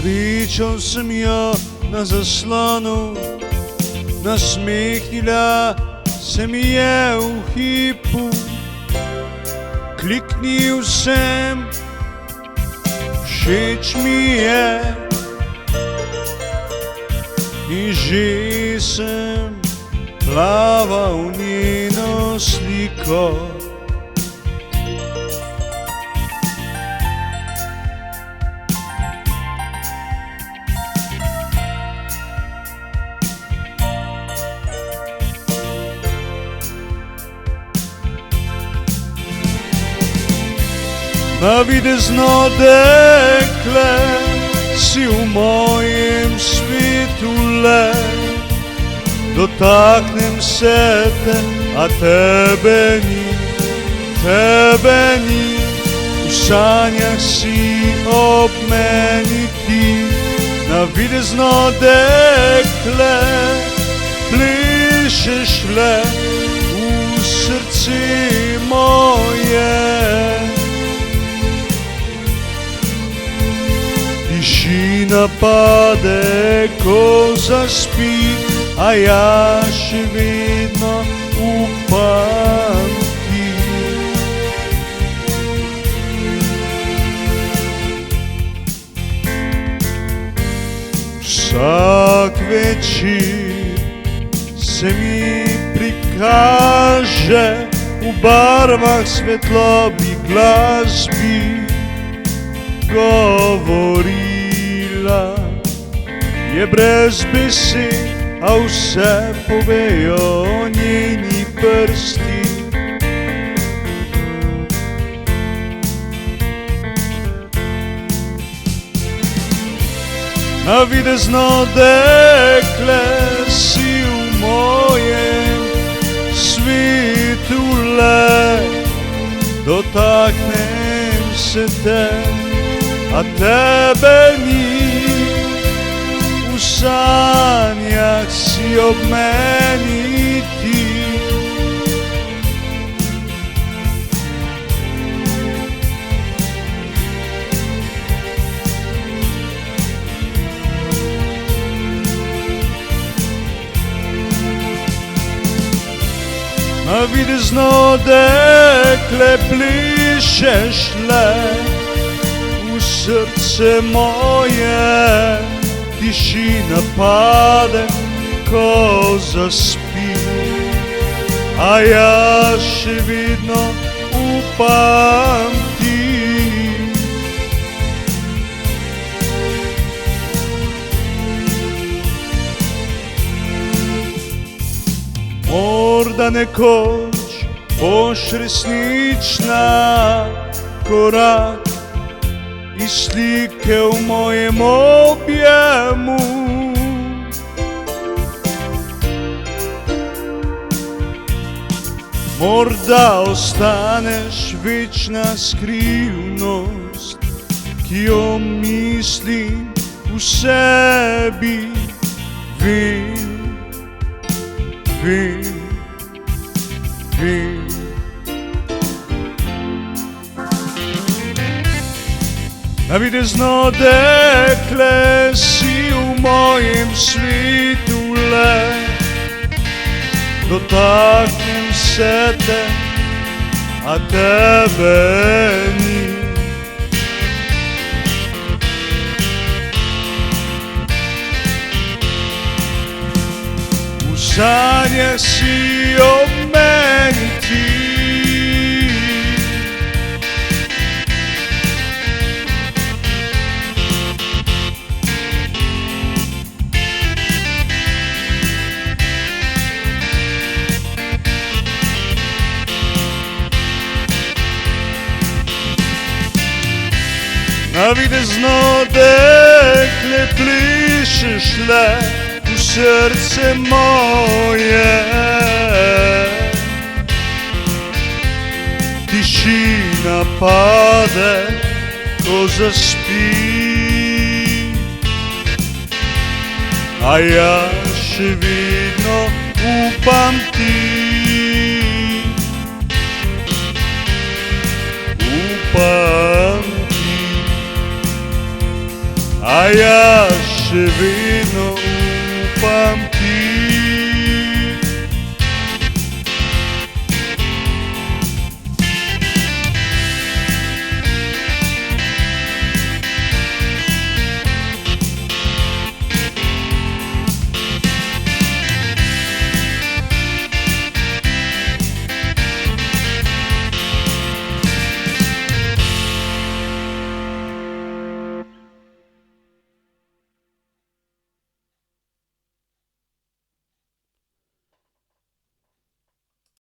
Зустрічав сім'я на заслону, насміхніла сім'я у хіпу, kliknij vsem, všeč mi je in že sem plaval v njeno sliko. Navidezno dekle si v mojem svetu le, dotaknem se te, a tebe ni, v sanjah si ob meni ti. Navidezno dekle, plešeš le v srce moje. Tišina pade, ko zaspi, a ja še vedno upam ti. Vsak večer se mi prikaže v barvah svetlobi glasbi, govorila je brez besed, a vse povejo njeni prsti. Navidezno dekle si v mojem svetu le, dotaknem se te, a tebe ni, v sanjah si ob meni ti. Navidezno dekle plešeš le v srce moje, tišina pade, ko zaspi, a ja še vedno upam ti. Morda nekoč boš resnična, korak iz slike v mojem objemu. Morda ostaneš večna skrivnost, ki jo mislim v sebi. Vem. Navidezno dekle si v mojem svetu le, dotaknem se te, a tebe ni. V sanjah si ob meni ti. Navidezno dekle plešeš le v srce moje, tišina pade, ko zaspi, a ja še vedno upam ti. Upam ti, היה שבינו פעם